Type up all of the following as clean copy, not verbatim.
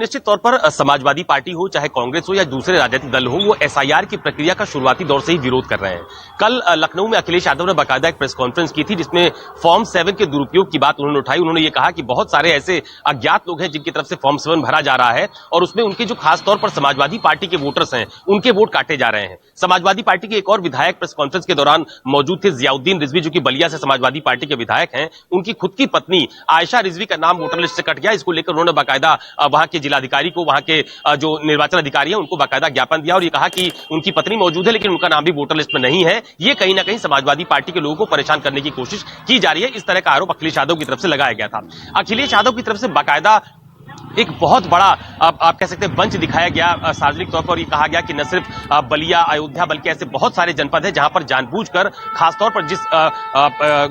निश्चित तौर पर समाजवादी पार्टी हो, चाहे कांग्रेस हो या दूसरे राजनीतिक दल हो, वो एसआईआर की प्रक्रिया का शुरुआती दौर से ही विरोध कर रहे हैं। कल लखनऊ में अखिलेश यादव ने बाकायदा एक प्रेस कॉन्फ्रेंस की थी, जिसमें फॉर्म 7 के दुरुपयोग की बात उन्होंने उठाई। उन्होंने ये कहा कि बहुत सारे ऐसे अज्ञात लोग हैं जिनकी तरफ से फॉर्म 7 भरा जा रहा है और उसमें उनके जो खासतौर पर समाजवादी पार्टी के वोटर्स हैं, उनके वोट काटे जा रहे हैं। समाजवादी पार्टी के एक और विधायक प्रेस कॉन्फ्रेंस के दौरान मौजूद थे, जियाउद्दीन रिजवी, जो कि बलिया से समाजवादी पार्टी के विधायक हैं। उनकी खुद की पत्नी आयशा रिजवी का नाम वोटर लिस्ट से कट गया। इसको लेकर उन्होंने बाकायदा वहां के जिलाधिकारी को, वहां के जो निर्वाचन अधिकारी हैं, उनको बाकायदा ज्ञापन दिया और ये कहा कि उनकी पत्नी मौजूद है लेकिन उनका नाम भी वोटर लिस्ट में नहीं है। ये कहीं ना कहीं समाजवादी पार्टी के लोगों को परेशान करने की कोशिश की जा रही है। इस तरह का आरोप अखिलेश यादव की तरफ से लगाया गया था। अखिलेश यादव की तरफ से बाकायदा एक बहुत बड़ा आप कह सकते हैं मंच दिखाया गया सार्वजनिक तौर पर। ये कहा गया कि न सिर्फ बलिया, अयोध्या, बल्कि ऐसे बहुत सारे जनपद हैं जहां पर जानबूझकर, खासतौर पर जिस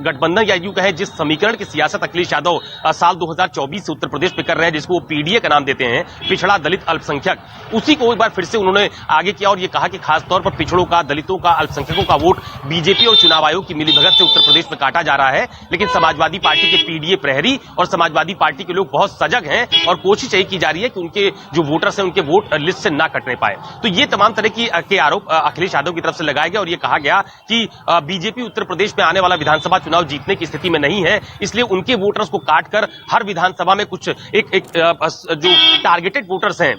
गठबंधन या यूं कहें जिस समीकरण की सियासत अखिलेश यादव साल 2024 से उत्तर प्रदेश में कर रहे हैं, जिसको वो पीडीए का नाम देते हैं, पिछड़ा दलित अल्पसंख्यक, उसी को एक बार फिर से उन्होंने आगे किया और ये कहा कि खासतौर पर पिछड़ों का, दलितों का, अल्पसंख्यकों का वोट बीजेपी और चुनाव आयोग की मिलीभगत से उत्तर प्रदेश में काटा जा रहा है। लेकिन समाजवादी पार्टी के पीडीए प्रहरी और समाजवादी पार्टी के लोग बहुत सजग हैं और कोशिश यही की जा रही है कि उनके जो वोटर्स हैं उनके वोट लिस्ट से ना कटने पाए। तो ये तमाम तरह के आरोप अखिलेश यादव की तरफ से लगाए गए और ये कहा गया कि बीजेपी उत्तर प्रदेश में आने वाला विधानसभा चुनाव जीतने की स्थिति में नहीं है, इसलिए उनके वोटर्स को काटकर हर विधानसभा में कुछ एक जो टारगेटेड वोटर्स हैं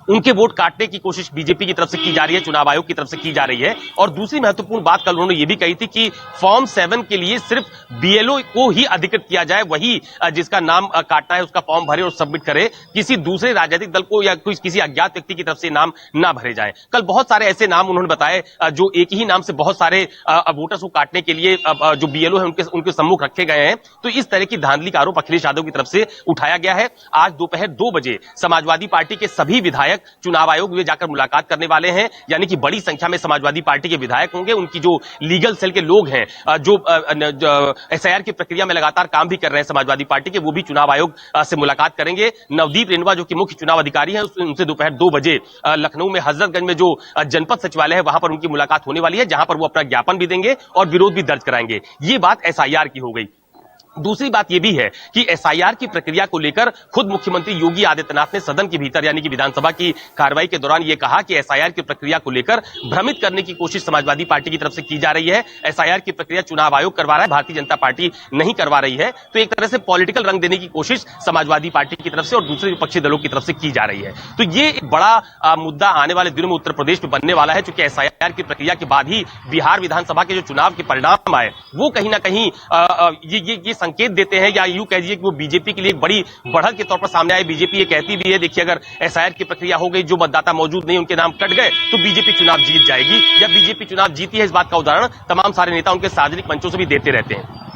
उनके वोट काटने की कोशिश बीजेपी की तरफ से की जा रही है, चुनाव आयोग की तरफ से की जा रही है। और दूसरी महत्वपूर्ण बात कल उन्होंने ये भी कही थी कि फॉर्म 7 के लिए सिर्फ बीएलओ को ही अधिकृत किया जाए, वही जिसका नाम काटना है उसका फॉर्म भरे और सबमिट करे, किसी दूसरे राजनीतिक दल को या किसी अज्ञात व्यक्ति की तरफ से नाम ना भरे जाए। कल बहुत सारे ऐसे नाम उन्होंने बताए जो एक ही नाम से बहुत सारे वोटर्स को काटने के लिए जो बीएलओ है उनके सम्मुख रखे गए हैं। तो इस तरह की धांधली का आरोप अखिलेश यादव की तरफ से उठाया गया है। आज दोपहर 2 बजे समाजवादी पार्टी के सभी विधायक चुनाव आयोग में जाकर मुलाकात करने वाले हैं, यानी कि बड़ी संख्या में समाजवादी पार्टी के विधायक होंगे। उनकी जो लीगल सेल के लोग हैं, जो एसआईआर की प्रक्रिया में लगातार काम भी कर रहे हैं समाजवादी पार्टी के, वो भी चुनाव आयोग से मुलाकात करेंगे। नवदीप रेणवा जो कि मुख्य चुनाव अधिकारी हैं, उनसे दोपहर 2 बजे लखनऊ में हजरतगंज में जो जनपद सचिवालय है वहां पर उनकी मुलाकात होने वाली है, जहां पर वो अपना ज्ञापन भी देंगे और विरोध भी दर्ज कराएंगे। ये बात एसआईआर की हो गई। दूसरी बात यह भी है कि एसआईआर की प्रक्रिया को लेकर खुद मुख्यमंत्री योगी आदित्यनाथ ने सदन के भीतर यानी कि विधानसभा की कार्रवाई के दौरान यह कहा कि एसआईआर की प्रक्रिया को लेकर भ्रमित करने की कोशिश समाजवादी पार्टी की तरफ से की जा रही है। एसआईआर की प्रक्रिया चुनाव आयोग करवा रहा है, भारतीय जनता पार्टी नहीं करवा रही है। तो एक तरह से पॉलिटिकल रंग देने की कोशिश समाजवादी पार्टी की तरफ से और दूसरे विपक्षी दलों की तरफ से की जा रही है। तो ये एक बड़ा मुद्दा आने वाले दिनों में उत्तर प्रदेश में बनने वाला है, क्योंकि एसआईआर की प्रक्रिया के बाद ही बिहार विधानसभा के जो चुनाव के परिणाम आए वो कहीं ना कहीं ये संकेत देते हैं, यूं कह दीजिए कि वो बीजेपी के लिए एक बड़ी बढ़त के तौर पर सामने आए। बीजेपी ये कहती भी है, देखिए अगर एसआईआर की प्रक्रिया हो गई, जो मतदाता मौजूद नहीं उनके नाम कट गए, तो बीजेपी चुनाव जीत जाएगी। या बीजेपी चुनाव जीती है, इस बात का उदाहरण तमाम सारे नेता उनके सार्वजनिक मंचों से भी देते रहते हैं।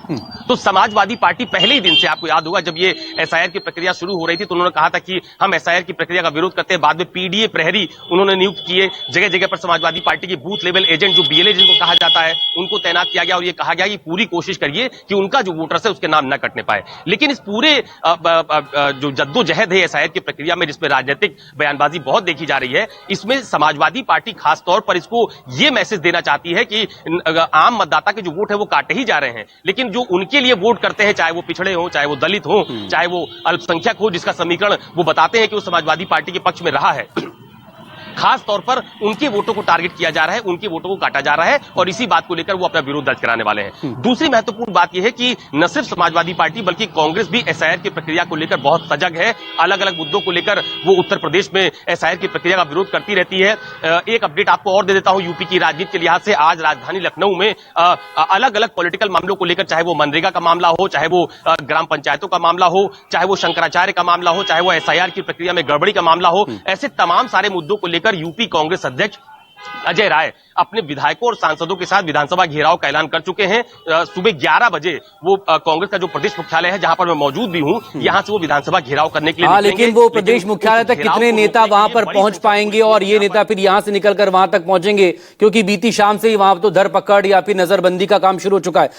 तो समाजवादी पार्टी पहले ही दिन से, आपको याद होगा जब ये एसआईआर की प्रक्रिया शुरू हो रही थी तो उन्होंने कहा था कि हम एसआईआर की प्रक्रिया का विरोध करते हैं। बाद में पीडीए प्रहरी उन्होंने नियुक्त किए, जगह जगह पर समाजवादी पार्टी के बूथ लेवल एजेंट जो बीएलए जिनको कहा जाता है उनको तैनात किया गया और ये कहा गया कि पूरी कोशिश करिए कि उनका जो वोटर्स है उसके नाम न कटने पाए। लेकिन इस पूरे जो जद्दोजहद है एसआईआर की प्रक्रिया में, जिसमें राजनीतिक बयानबाजी बहुत देखी जा रही है, इसमें समाजवादी पार्टी खासतौर पर इसको ये मैसेज देना चाहती है कि आम मतदाता के जो वोट है वो काटे ही जा रहे हैं, लेकिन जो उनके लिए वोट करते हैं, चाहे वो पिछड़े हो, चाहे वो दलित हो, चाहे वो अल्पसंख्यक हो, जिसका समीकरण वो बताते हैं कि वो समाजवादी पार्टी के पक्ष में रहा है, खास तौर पर उनके वोटों को टारगेट किया जा रहा है, उनके वोटों को काटा जा रहा है और इसी बात को लेकर वो अपना विरोध दर्ज कराने वाले हैं। दूसरी महत्वपूर्ण बात यह है कि न सिर्फ समाजवादी पार्टी बल्कि कांग्रेस भी एसआईआर की प्रक्रिया को लेकर बहुत सजग है। अलग अलग मुद्दों को लेकर वो उत्तर प्रदेश में एसआईआर की प्रक्रिया का विरोध करती रहती है। एक अपडेट आपको और दे देता हूं यूपी की राजनीति के लिहाज से। आज राजधानी लखनऊ में अलग अलग पॉलिटिकल मामलों को लेकर, चाहे वो मनरेगा का मामला हो, चाहे वो ग्राम पंचायतों का मामला हो, चाहे वो शंकराचार्य का मामला हो, चाहे वो एसआईआर की प्रक्रिया में गड़बड़ी का मामला हो, ऐसे तमाम सारे मुद्दों को लेकर यूपी कांग्रेस अध्यक्ष अजय राय अपने विधायकों और सांसदों के साथ विधानसभा घेराव का ऐलान कर चुके हैं। सुबह 11 बजे वो कांग्रेस का जो प्रदेश मुख्यालय है जहां पर मैं मौजूद भी हूं, यहां से वो विधानसभा घेराव करने के लिए लेकिन वो प्रदेश मुख्यालय तक कितने नेता वहां पर पहुंच पाएंगे और ये नेता फिर यहां से निकलकर वहां तक पहुंचेंगे, क्योंकि बीती शाम से ही वहां तो धरपकड़ या फिर नजरबंदी का काम शुरू हो चुका है।